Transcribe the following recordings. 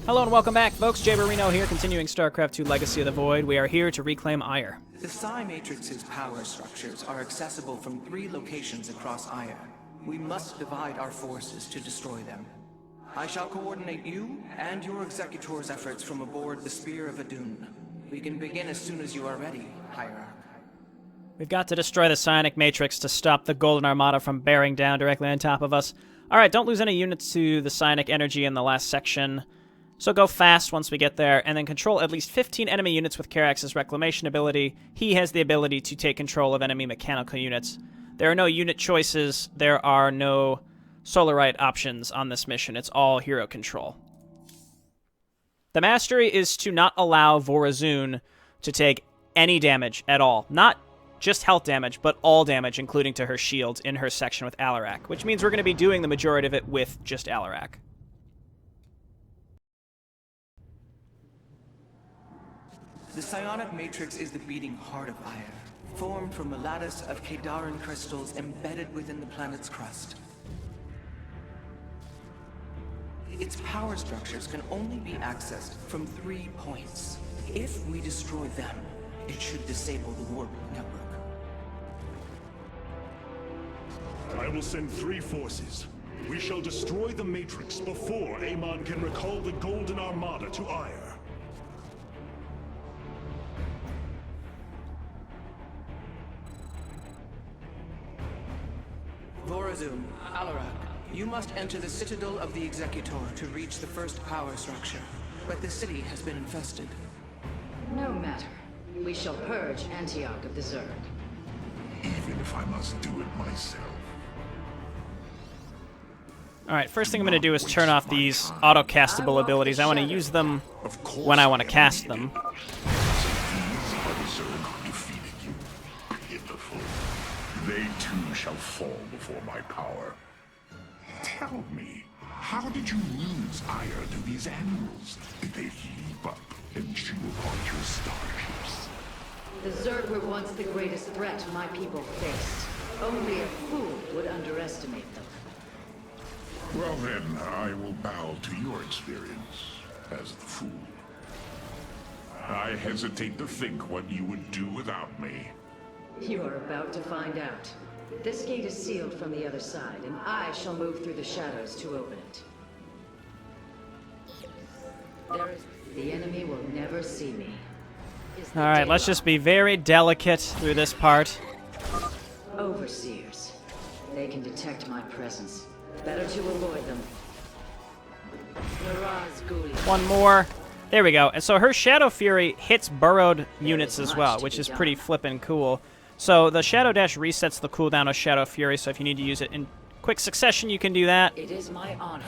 Hello and welcome back, folks. Jay Barino here, continuing StarCraft II Legacy of the Void. We are here to reclaim Aiur. The Psi Matrix's power structures are accessible from 3 locations across Aiur. We must divide our forces to destroy them. I shall coordinate you and your Executor's efforts from aboard the Spear of Adun. We can begin as soon as you are ready, Hierarch. We've got to destroy the Psionic Matrix to stop the Golden Armada from bearing down directly on top of us. Alright, don't lose any units to the Psionic energy in the last section. So go fast once we get there, and then control at least 15 enemy units with Karax's Reclamation ability. He has the ability to take control of enemy mechanical units. There are no unit choices, there are no Solarite options on this mission. It's all hero control. The mastery is to not allow Vorazun to take any damage at all. Not just health damage, but all damage, including to her shield in her section with Alarak, which means we're going to be doing the majority of it with just Alarak. The Psionic Matrix is the beating heart of Aiur, formed from a lattice of Kadaran crystals embedded within the planet's crust. Its power structures can only be accessed from 3 points. If we destroy them, it should disable the warp network. I will send 3 forces. We shall destroy the Matrix before Amon can recall the Golden Armada to Aiur. Vorazun, Alarak, you must enter the Citadel of the Executor to reach the first power structure. But the city has been infested. No matter. We shall purge Antioch of the Zerg. Even if I must do it myself. Alright, first thing I'm going to do is turn off these auto-castable abilities. I want to use them when I want to cast them. They too shall fall before my power. Tell me, how did you lose Aiur to these animals? Did they leap up and chew upon your starships? The Zerg were once the greatest threat my people faced. Only a fool would underestimate them. Well then, I will bow to your experience as the fool. I hesitate to think what you would do without me. You are about to find out. This gate is sealed from the other side, and I shall move through the shadows to open it. The enemy will never see me. Alright, let's just be very delicate through this part. Overseers. They can detect my presence. Better to avoid them. One more. There we go. And so her Shadow Fury hits burrowed units as well, which is pretty flippin' cool. So the Shadow Dash resets the cooldown of Shadow Fury, so if you need to use it in quick succession, you can do that. It is my honor.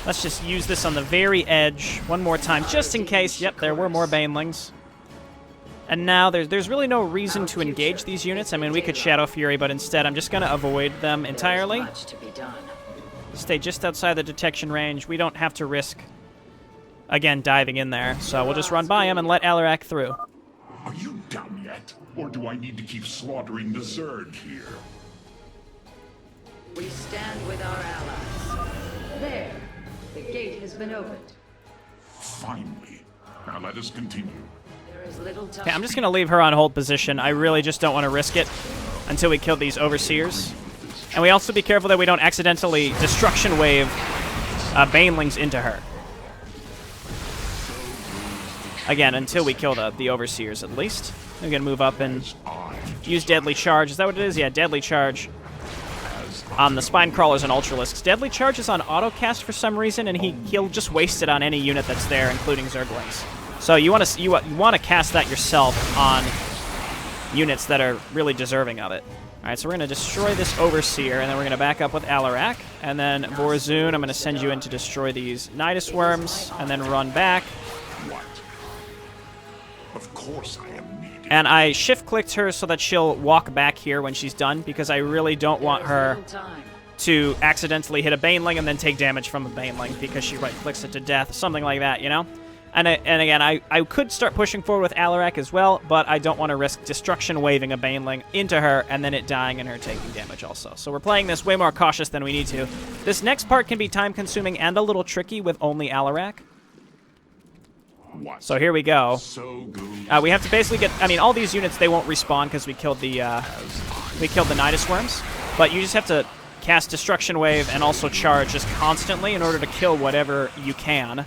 Let's just use this on the very edge one more time, just in case. Yep, there were more Banelings. And now there's really no reason to engage these units. I mean, we could Shadow Fury, but instead I'm just going to avoid them entirely. Stay just outside the detection range. We don't have to risk, again, diving in there. So we'll just run by him and let Alarak through. Are you done yet? Or do I need to keep slaughtering the Zerg here? We stand with our allies. There. The gate has been opened. Finally. Now let us continue. There is little time. Okay, I'm just going to leave her on hold position. I really just don't want to risk it until we kill these Overseers. And we also be careful that we don't accidentally Destruction Wave Banelings into her. Again, until we kill the Overseers, at least. We're going to move up and use Deadly Charge. Is that what it is? Yeah, Deadly Charge on the Spine Crawlers and Ultralisks. Deadly Charge is on auto-cast for some reason, and he'll just waste it on any unit that's there, including Zerglings. So you want to cast that yourself on units that are really deserving of it. All right, so we're going to destroy this Overseer, and then we're going to back up with Alarak. And then Vorazun, I'm going to send you in to destroy these Nidus Worms, and then run back. What? Of course I am needed. And I shift-clicked her so that she'll walk back here when she's done, because I really don't want her to accidentally hit a Baneling and then take damage from a Baneling because she right-clicks it to death, something like that, you know? And again, I could start pushing forward with Alarak as well, but I don't want to risk Destruction Waving a Baneling into her and then it dying and her taking damage also. So we're playing this way more cautious than we need to. This next part can be time-consuming and a little tricky with only Alarak. What? So here we go. So good. We have to basically get. I mean, all these units they won't respawn because we killed the Nidus worms. But you just have to cast Destruction Wave and also charge just constantly in order to kill whatever you can.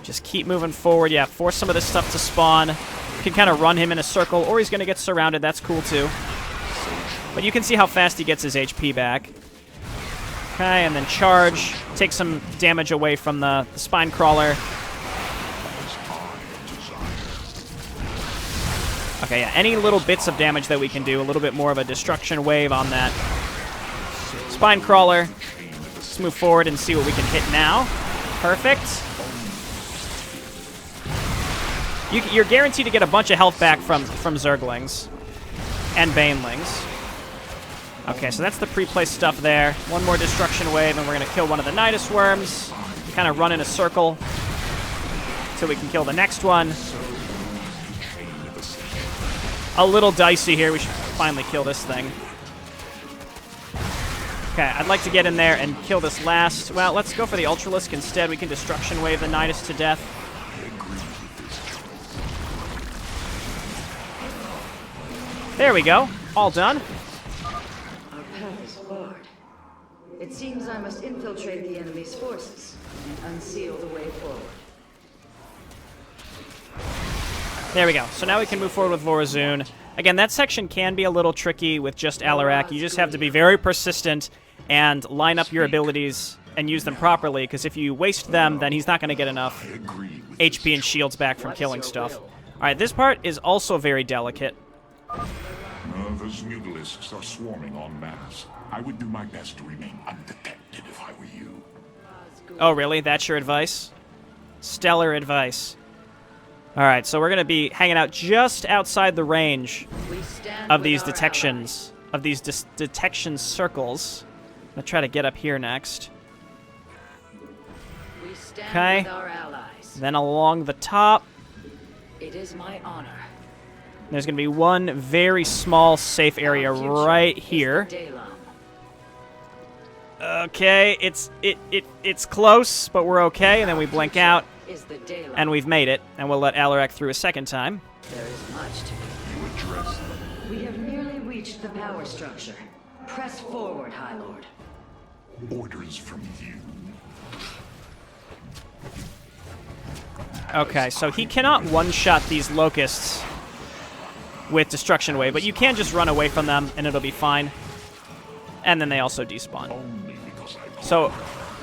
Just keep moving forward. Yeah, force some of this stuff to spawn. You can kind of run him in a circle, or he's going to get surrounded. That's cool, too. But you can see how fast he gets his HP back. Okay, and then charge. Take some damage away from the Spine Crawler. Okay, yeah, any little bits of damage that we can do. A little bit more of a Destruction Wave on that Spine Crawler. Let's move forward and see what we can hit now. Perfect. You're guaranteed to get a bunch of health back from Zerglings and Banelings. Okay, so that's the pre-placed stuff there. One more Destruction Wave, and we're going to kill one of the Nidus worms. Kind of run in a circle so we can kill the next one. A little dicey here. We should finally kill this thing. Okay, I'd like to get in there and kill this last. Well, let's go for the Ultralisk instead. We can Destruction Wave the Nidus to death. There we go. All done. Our path is barred. It seems I must infiltrate the enemy's forces and unseal the way forward. There we go. So now we can move forward with Vorazun. Again, that section can be a little tricky with just Alarak. You just have to be very persistent and line up your abilities and use them properly, because if you waste them, then he's not going to get enough HP and shields back from killing stuff. All right, this part is also very delicate. Those Mutalisks are swarming en masse. I would do my best to remain undetected if I were you. Oh, really? That's your advice? Stellar advice. All right, so we're going to be hanging out just outside the range of these detections, of these detection circles. I'm going to try to get up here next. Okay. Then along the top. It is my honor. There's going to be one very small safe area right here. Okay, it's close, but we're okay. And then we blink out, and we've made it. And we'll let Alarak through a second time. There is much to do. We have nearly reached the power structure. Press forward, High Lord. Orders from you. Okay, so he cannot one-shot these locusts with Destruction Wave, but you can just run away from them, and it'll be fine. And then they also despawn. So,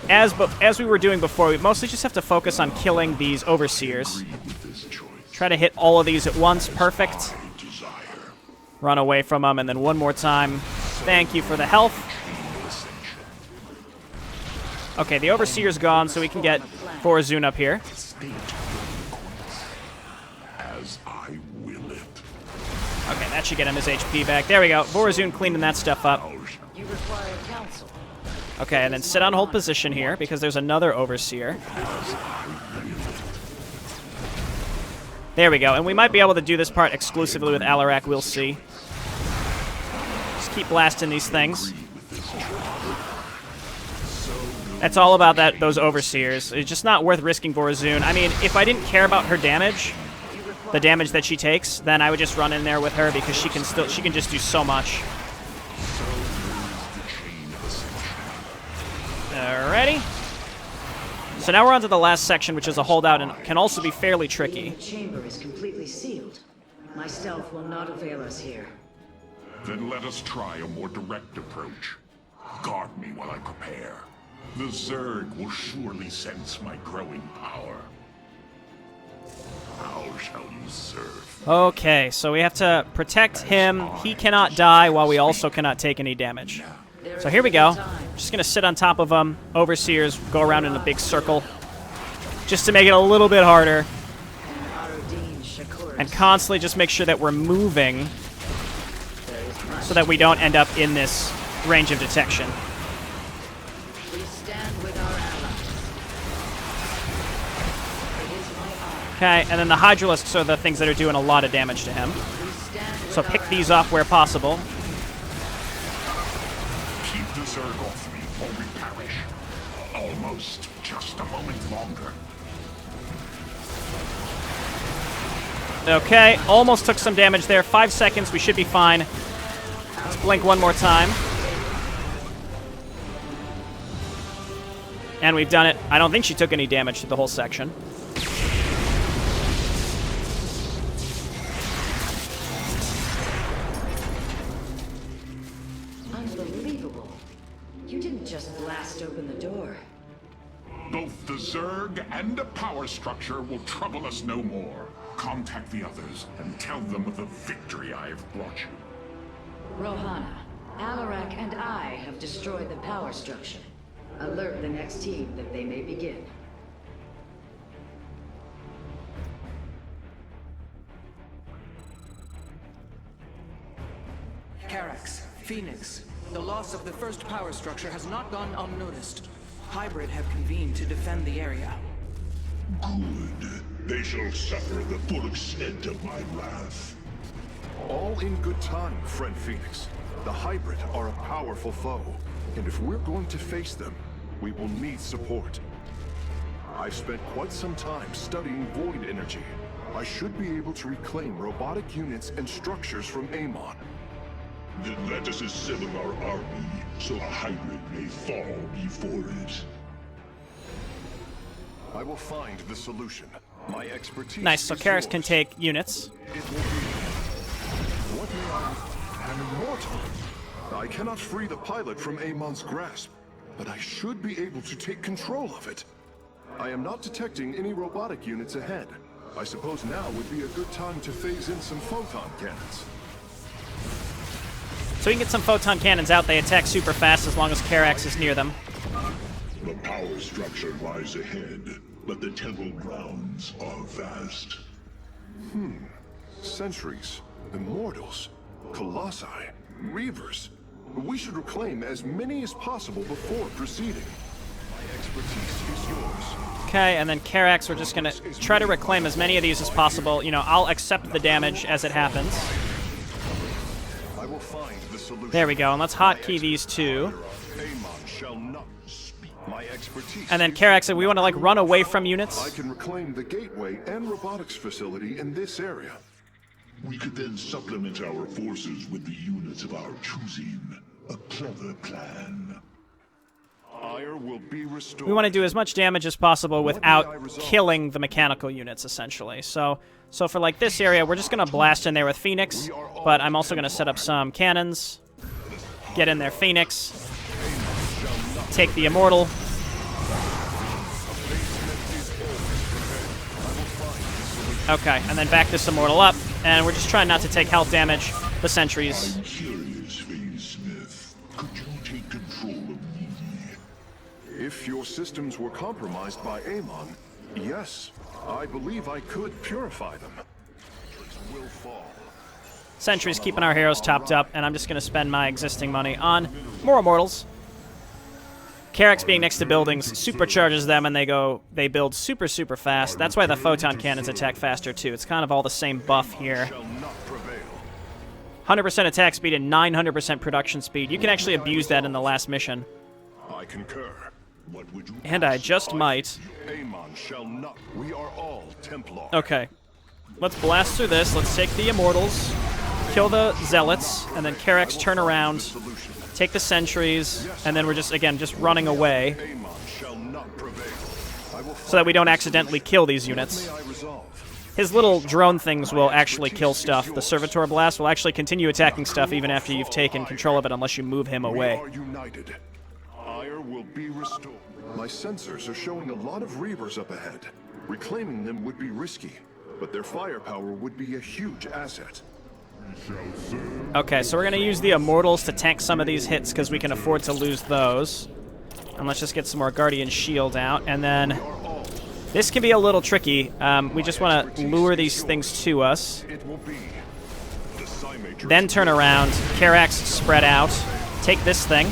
as we were doing before, we mostly just have to focus on killing these Overseers. Try to hit all of these at once. Perfect. Run away from them, and then one more time. Thank you for the health. Okay, the Overseer's gone, so we can get Vorazun up here. Okay, that should get him his HP back. There we go. Vorazun cleaning that stuff up. You require counsel. Okay, and then sit on hold position here, because there's another Overseer. There we go, and we might be able to do this part exclusively with Alarak, we'll see. Just keep blasting these things. That's all about those Overseers. It's just not worth risking Vorazun. I mean, if I didn't care about her damage, the damage that she takes, then I would just run in there with her, because she can just do so much. Alrighty. So now we're on to the last section, which is a holdout and can also be fairly tricky. The chamber is completely sealed. My stealth will not avail us here. Then let us try a more direct approach. Guard me while I prepare. The Zerg will surely sense my growing power. How shall you serve? Okay, so we have to protect him. He cannot die while we also cannot take any damage. So here we go. Just going to sit on top of him. Overseers go around in a big circle. Just to make it a little bit harder. And constantly just make sure that we're moving so that we don't end up in this range of detection. We stand with our allies. Okay, and then the Hydralisks are the things that are doing a lot of damage to him. So pick these off where possible. Keep the Zerg off me, or we perish. All Almost. Just a moment longer. Okay, almost took some damage there. 5 seconds, we should be fine. Let's blink one more time. And we've done it. I don't think she took any damage to the whole section. Unbelievable. You didn't just blast open the door. Both the Zerg and the power structure will trouble us no more. Contact the others and tell them of the victory I have brought you. Rohana, Alarak and I have destroyed the power structure. Alert the next team that they may begin. Karax, Phoenix, the loss of the first power structure has not gone unnoticed. Hybrid have convened to defend the area. Good. They shall suffer the full extent of my wrath. All in good time, friend Phoenix. The Hybrid are a powerful foe, and if we're going to face them, we will need support. I've spent quite some time studying void energy. I should be able to reclaim robotic units and structures from Amon. Then let us assemble our army, so a Hybrid may fall before it. I will find the solution. My expertise Nice, so is Karax yours. can take units. It will be. What may I... An immortal? I cannot free the pilot from Amon's grasp, but I should be able to take control of it. I am not detecting any robotic units ahead. I suppose now would be a good time to phase in some photon cannons. So we can get some photon cannons out. They attack super fast as long as Karax is near them. The power structure lies ahead, but the temple grounds are vast. Sentries, Immortals, Colossi, Reavers. We should reclaim as many as possible before proceeding. My expertise is yours. Okay, and then Karax, we're just gonna try to reclaim as many of these as possible. You know, I'll accept the damage as it happens. I will find the solution. There we go, and let's hotkey these two. Amon shall not speak. My expertise. And then is Karax, we want to, like, run away from units. I can reclaim the gateway and robotics facility in this area. We could then supplement our forces with the units of our choosing. A clever plan. Ire will be restored. We want to do as much damage as possible without killing the mechanical units, essentially. So for, like, this area, we're just going to blast in there with Phoenix, but I'm also going to set up some cannons. Get in there, Phoenix. Take the Immortal. Okay, and then back this Immortal up, and we're just trying not to take health damage. The sentries. I'm curious, Phase Smith. Could you take control of me? If your systems were compromised by Amon, yes, I believe I could purify them. Will fall. Sentries keeping our heroes topped up, and I'm just going to spend my existing money on more Immortals. Karax being next to buildings supercharges them, and they build super, super fast. That's why the photon cannons attack faster, too. It's kind of all the same buff here. Shall not prevail. 100% attack speed and 900% production speed. You can actually abuse that in the last mission. I concur. What would you And I just might. Amon shall not. We are all Templar. Okay. Let's blast through this. Let's take the Immortals, kill the Zealots, and then Karax turn around, Solution. take the Sentries, and then we're just running away Amon shall not prevail. I will so that we don't accidentally kill these units. may I resolve? His little drone things will actually kill stuff. The Servitor Blast will actually continue attacking stuff even after you've taken control of it unless you move him away. We are united. Ire will be restored. My sensors are showing a lot of Reavers up ahead. Reclaiming them would be risky, but their firepower would be a huge asset. Okay, so we're going to use the Immortals to tank some of these hits because we can afford to lose those. And let's just get some more Guardian Shield out. And then this can be a little tricky. We just want to lure these things to us. It will be the Psymatrix. Then turn around. Karax spread out. Take this thing.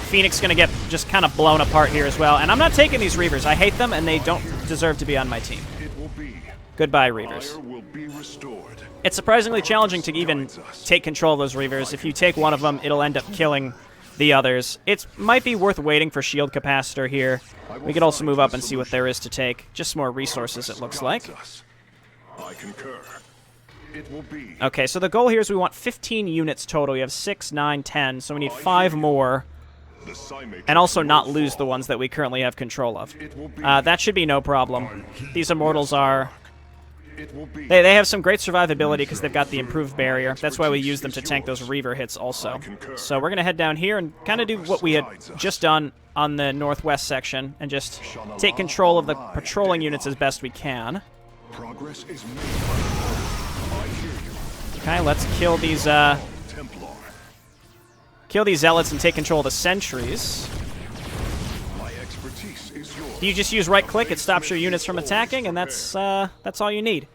Phoenix going to get just kind of blown apart here as well. And I'm not taking these Reavers. I hate them, and they don't deserve to be on my team. It will be. Goodbye, Reavers. Ire will be restored. It's surprisingly challenging to even take control of those Reavers. If you take one of them, it'll end up killing the others. It might be worth waiting for shield capacitor here. We could also move up and see what there is to take. Just more resources, it looks like. I concur. It will be. Okay, so the goal here is we want 15 units total. We have 6, 9, 10, so we need 5 more. The Psymatrix And also will not lose fall. the ones that we currently have control of. It will be. That should be no problem. These Immortals are... It will be. They have some great survivability because they've got the improved barrier. That's why we use them to tank those Reaver hits also. So we're going to head down here and kind of do what we had just done on the northwest section and just take control of the patrolling units as best we can. Progress is made. I hear you. Okay, let's kill these Templar. kill these zealots and take control of the sentries. My expertise is yours. You just use right click, it stops your units from attacking, and that's all you need.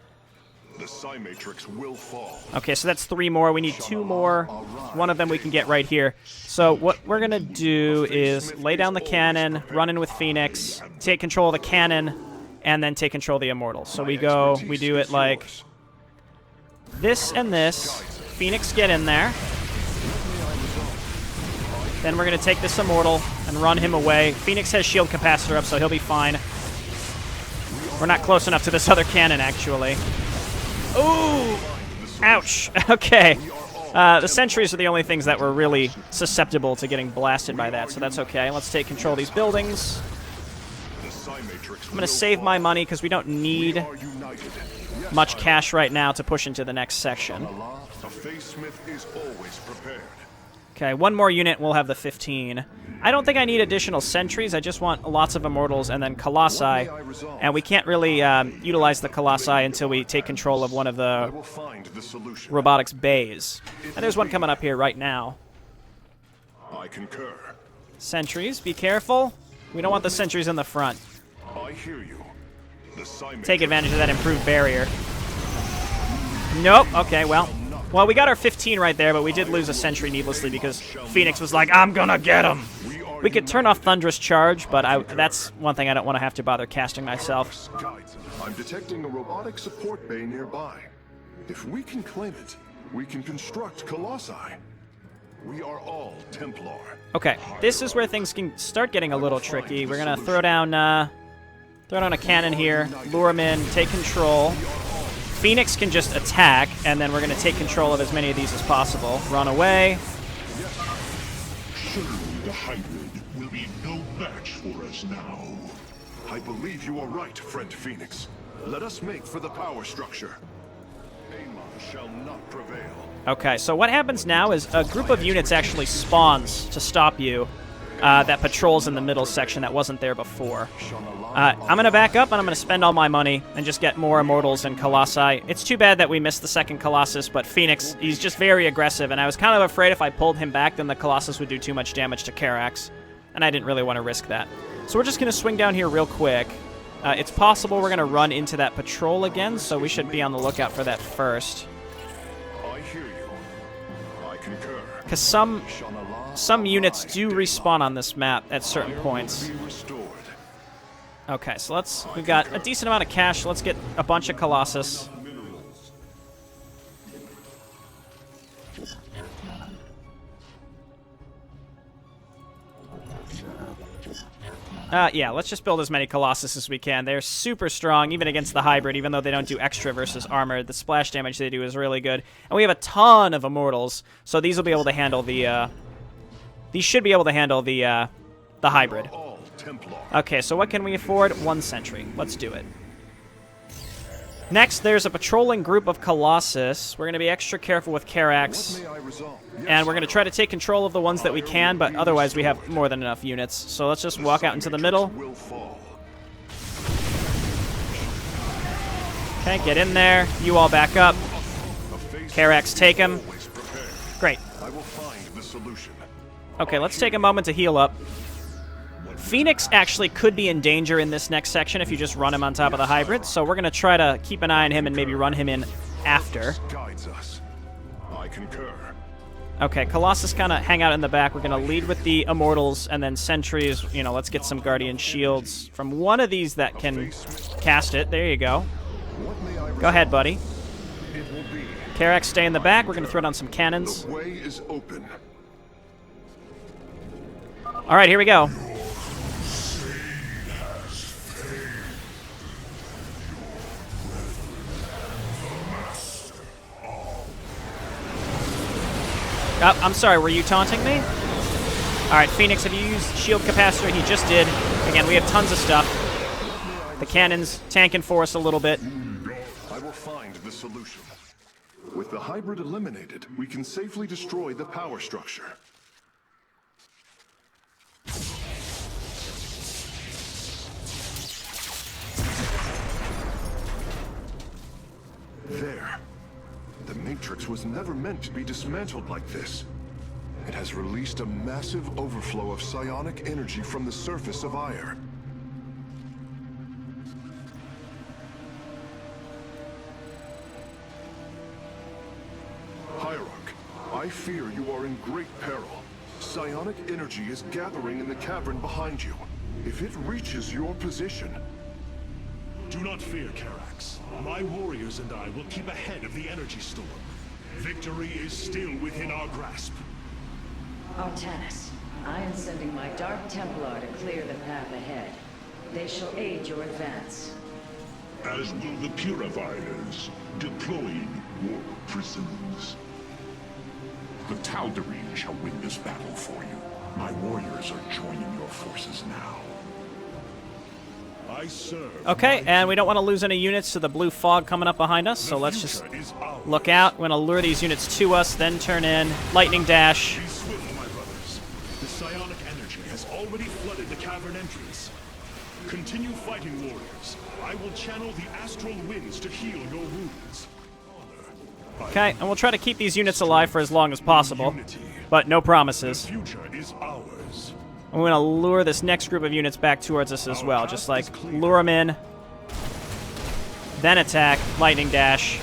The Psymatrix will fall. Okay, so that's 3 more. We need 2 more. One of them we can get right here. So what we're going to do is lay down the cannon, run in with Phoenix, take control of the cannon, and then take control of the Immortals. So we do it like this and this. Phoenix, get in there. Then we're going to take this Immortal and run him away. Phoenix has shield capacitor up, so he'll be fine. We're not close enough to this other cannon, actually. Ooh! Ouch. Okay. The sentries are the only things that were really susceptible to getting blasted by that, so that's okay. Let's take control of these buildings. I'm going to save my money because we don't need much cash right now to push into the next section. A Face Smith is always prepared. Okay, 1 more unit, we'll have the 15. I don't think I need additional sentries, I just want lots of Immortals and then Colossi. And we can't really utilize the Colossi until we take control of one of I the will find the solution. robotics bays. And there's one coming up here right now. I concur. Sentries, be careful. We don't want the sentries in the front. I hear you. The Psymatrix Take advantage of that improved barrier. Nope, okay, well, we got our 15 right there, but we did lose a sentry needlessly because Phoenix was like, I'm gonna get him! We could turn off Thunderous Charge, but that's one thing I don't want to have to bother casting myself. guides. I'm detecting a robotic support bay nearby. If we can claim it, we can construct Colossi. We are all Templar. Okay, this is where things can start getting a little tricky. We're gonna throw down a cannon here, lure him in, take control. Phoenix can just attack, and then we're gonna take control of as many of these as possible. Run away. Surely the hybrid will be no match for us now. I believe you are right, friend Phoenix. Let us make for the power structure. Amon shall not prevail. Okay, so what happens now is a group of units actually spawns to stop you that patrols in the middle section that wasn't there before. I'm going to back up and I'm going to spend all my money and just get more Immortals and Colossi. It's too bad that we missed the second Colossus, but Phoenix, he's just very aggressive, and I was kind of afraid if I pulled him back, then the Colossus would do too much damage to Karax, and I didn't really want to risk that. So we're just going to swing down here real quick. It's possible we're going to run into that patrol again, so we should be on the lookout for that first. I hear you. I concur. Because some units do respawn on this map at certain points. Be restored. Okay, so we've got a decent amount of cash. Let's get a bunch of Colossus. Yeah, let's just build as many Colossus as we can. They're super strong, even against the hybrid, even though they don't do extra versus armor. The splash damage they do is really good. And we have a ton of Immortals, so these will be able to handle the, these should be able to handle the hybrid. All Templar. Okay, so what can we afford? 1 sentry. Let's do it. Next, there's a patrolling group of Colossus. We're going to be extra careful with Karax. May I resolve? And we're going to try to take control of the ones that we can, but otherwise we have more than enough units. So let's just walk out into the middle. Will fall. Okay, get in there. You all back up. A face Karax, take him. always prepared. Great. I will find the solution. Okay, let's take a moment to heal up. Phoenix actually could be in danger in this next section if you just run him on top of the hybrid, so we're going to try to keep an eye on him and maybe run him in after. Guides us. I concur. Okay, Colossus kind of hang out in the back. We're going to lead with the Immortals, and then Sentries, you know, let's get some Guardian Shields from one of these that can cast it. There you go. What may I Go ahead, buddy. It will be. Karax, stay in the back. We're going to throw down some cannons. The way is open. All right, here we go. Oh, I'm sorry, were you taunting me? All right, Phoenix, have you used shield capacitor? He just did. Again, we have tons of stuff. The cannon's tanking for us a little bit. I will find the solution. With the hybrid eliminated, we can safely destroy the power structure. There. The Matrix was never meant to be dismantled like this. It has released a massive overflow of psionic energy from the surface of Ire. Hierarch, I fear you are in great peril. Psionic energy is gathering in the cavern behind you. If it reaches your position... Do not fear, Karax. My warriors and I will keep ahead of the energy storm. Victory is still within our grasp. Artanis, I am sending my Dark Templar to clear the path ahead. They shall aid your advance. As will the Purifiers, deploying warp prisons. The Tal'Darim shall win this battle for you. My warriors are joining your forces now. I serve. Okay, and we don't want to lose any units to the blue fog coming up behind us, so let's just look out. We're going to lure these units to us, then turn in lightning dash. Be swift, my brothers. The psionic energy has already flooded the cavern entrance. Continue fighting, warriors. I will channel the astral winds to heal your wounds. Okay, and we'll try to keep these units alive for as long as possible, but no promises. The future is ours. I'm going to lure this next group of units back towards us as well. Just like lure them in, then attack, lightning dash.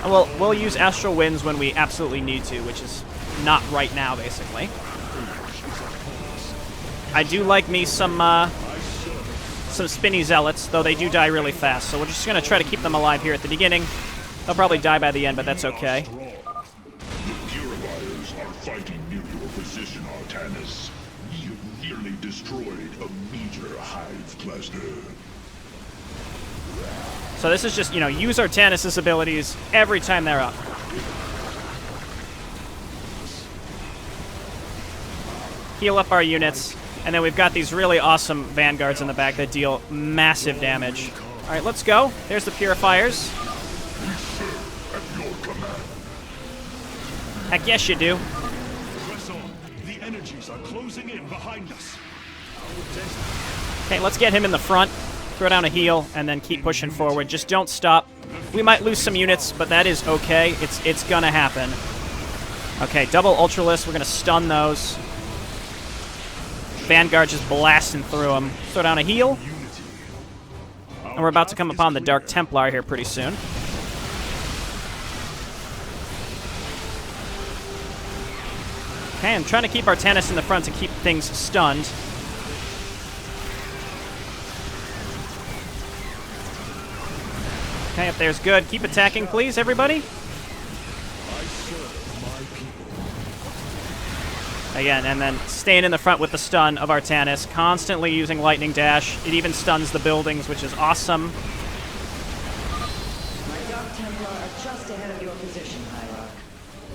And we'll use astral winds when we absolutely need to, which is not right now, basically. I do like me some spinny zealots, though they do die really fast. So we're just going to try to keep them alive here at the beginning. They'll probably die by the end, but that's okay. The Purifiers are fighting near your position, Artanis. You nearly destroyed a meteor hive cluster. So this is just, use Artanis' abilities every time they're up. Heal up our units, and then we've got these really awesome vanguards in the back that deal massive damage. All right, let's go. There's the Purifiers. Heck yes, you do. Press on. The energies are closing in behind us. Okay, let's get him in the front. Throw down a heal, and then keep pushing forward. Just don't stop. We might lose some units, but that is okay. It's gonna happen. Okay, double Ultralisk. We're gonna stun those. Vanguard just blasting through them. Throw down a heal. And we're about to come upon the Dark Templar here pretty soon. Okay, I'm trying to keep Artanis in the front to keep things stunned. Okay, up there's good. Keep attacking, please, everybody. Again, and then staying in the front with the stun of Artanis, constantly using Lightning Dash. It even stuns the buildings, which is awesome. My Dark Templar are just ahead of your position, Hierarch.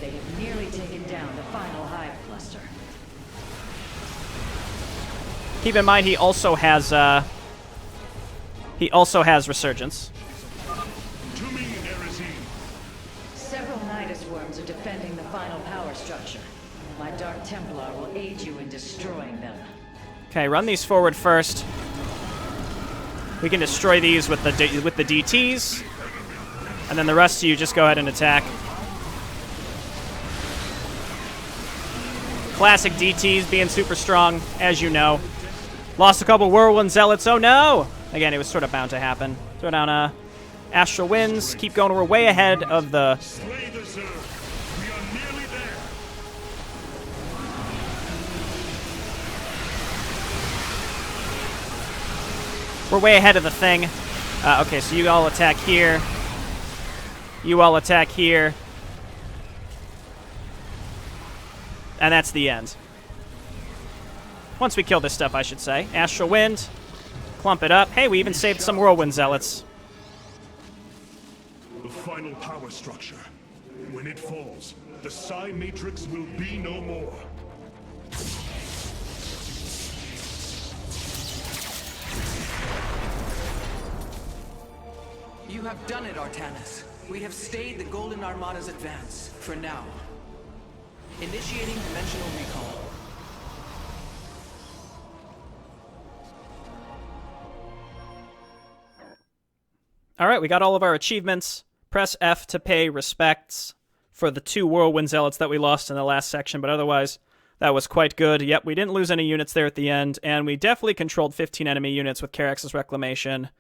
They have nearly taken down the final hive cluster. Keep in mind, he also has Resurgence. To me, Erazine. Several Nidus worms are defending the final power structure. My Dark Templar will aid you in destroying them. Okay, run these forward first. We can destroy these with the DTs, and then the rest of you just go ahead and attack. Classic DTs being super strong, as you know. Lost a couple Whirlwind Zealots. Oh no! Again, it was sort of bound to happen. Throw down Astral Winds. Keep going. We're way ahead of the... Slay the Zerg. We are nearly there. We're way ahead of the thing. Okay, so you all attack here. You all attack here. And that's the end. Once we kill this stuff, I should say. Astral Wind. Clump it up. Hey, we even saved some Whirlwind Zealots. The final power structure. When it falls, the Psi Matrix will be no more. You have done it, Artanis. We have stayed the Golden Armada's advance, for now. Initiating dimensional recall. Alright, we got all of our achievements. Press F to pay respects for the 2 Whirlwind Zealots that we lost in the last section, but otherwise, that was quite good. Yep, we didn't lose any units there at the end, and we definitely controlled 15 enemy units with Karax's Reclamation,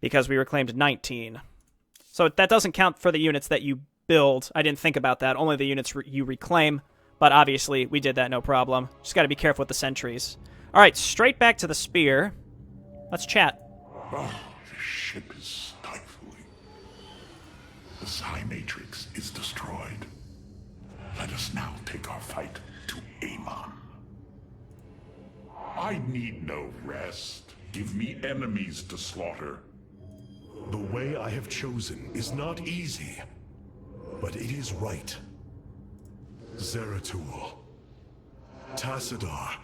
because we reclaimed 19. So that doesn't count for the units that you build. I didn't think about that. Only the units you reclaim, but obviously, we did that no problem. Just gotta be careful with the sentries. Alright, straight back to the spear. Let's chat. Oh, the ship is stifling. The Psi Matrix is destroyed. Let us now take our fight to Amon. I need no rest. Give me enemies to slaughter. The way I have chosen is not easy, but it is right. Zeratul, Tassadar,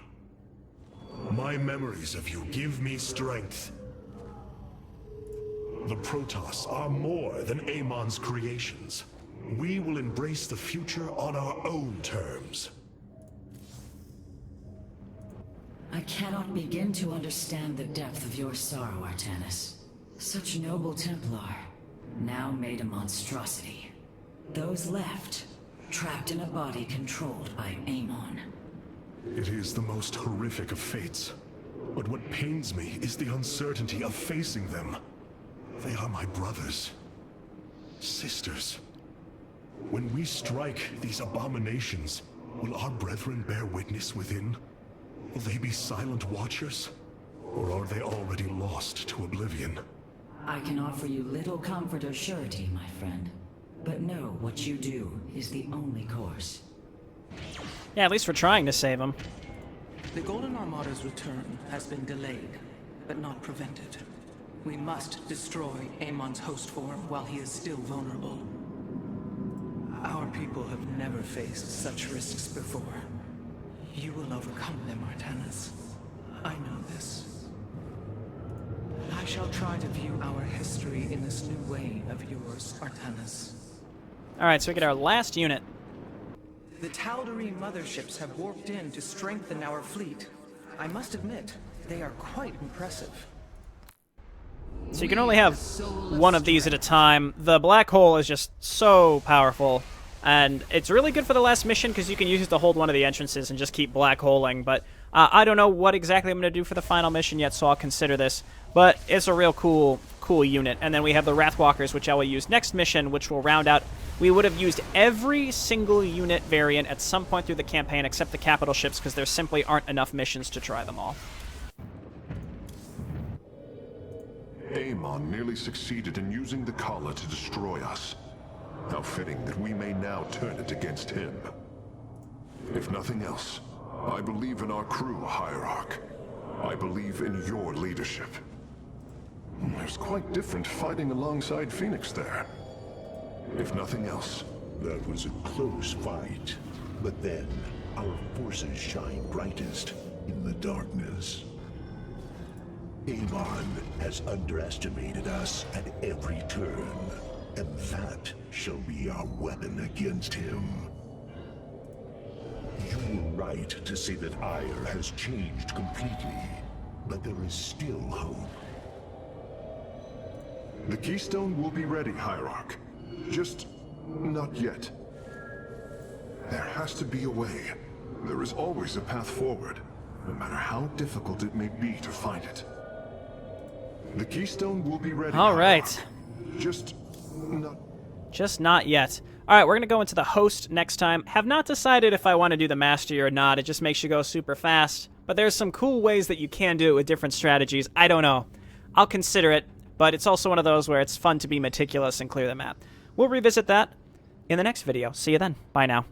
my memories of you give me strength. The Protoss are more than Amon's creations. We will embrace the future on our own terms. I cannot begin to understand the depth of your sorrow, Artanis. Such noble Templar, now made a monstrosity. Those left, trapped in a body controlled by Amon. It is the most horrific of fates. But what pains me is the uncertainty of facing them. They are my brothers. Sisters. When we strike these abominations, will our brethren bear witness within? Will they be silent watchers? Or are they already lost to oblivion? I can offer you little comfort or surety, my friend. But know what you do is the only course. Yeah, at least we're trying to save them. The Golden Armada's return has been delayed, but not prevented. We must destroy Amon's host form while he is still vulnerable. Our people have never faced such risks before. You will overcome them, Artanis. I know this. I shall try to view our history in this new way of yours, Artanis. Alright, so we get our last unit. The Tal'Darim motherships have warped in to strengthen our fleet. I must admit, they are quite impressive. So you can only have one of these at a time. The black hole is just so powerful. And it's really good for the last mission because you can use it to hold one of the entrances and just keep black holing. But I don't know what exactly I'm going to do for the final mission yet, so I'll consider this. But it's a real cool unit. And then we have the Wrathwalkers, which I will use next mission, which will round out. We would have used every single unit variant at some point through the campaign except the capital ships because there simply aren't enough missions to try them all. Amon nearly succeeded in using the Khala to destroy us. How fitting that we may now turn it against him. If nothing else, I believe in our crew, Hierarch. I believe in your leadership. It's quite different fighting alongside Phoenix there. If nothing else, that was a close fight. But then, our forces shine brightest in the darkness. Amon has underestimated us at every turn, and that shall be our weapon against him. You were right to say that Aiur has changed completely, but there is still hope. the Keystone will be ready, Hierarch. Just not yet. There has to be a way. There is always a path forward, no matter how difficult it may be to find it. The Keystone will be ready. All right. Just not yet. All right, we're going to go into the host next time. Have not decided if I want to do the mastery or not. It just makes you go super fast. But there's some cool ways that you can do it with different strategies. I don't know. I'll consider it, but it's also one of those where it's fun to be meticulous and clear the map. We'll revisit that in the next video. See you then. Bye now.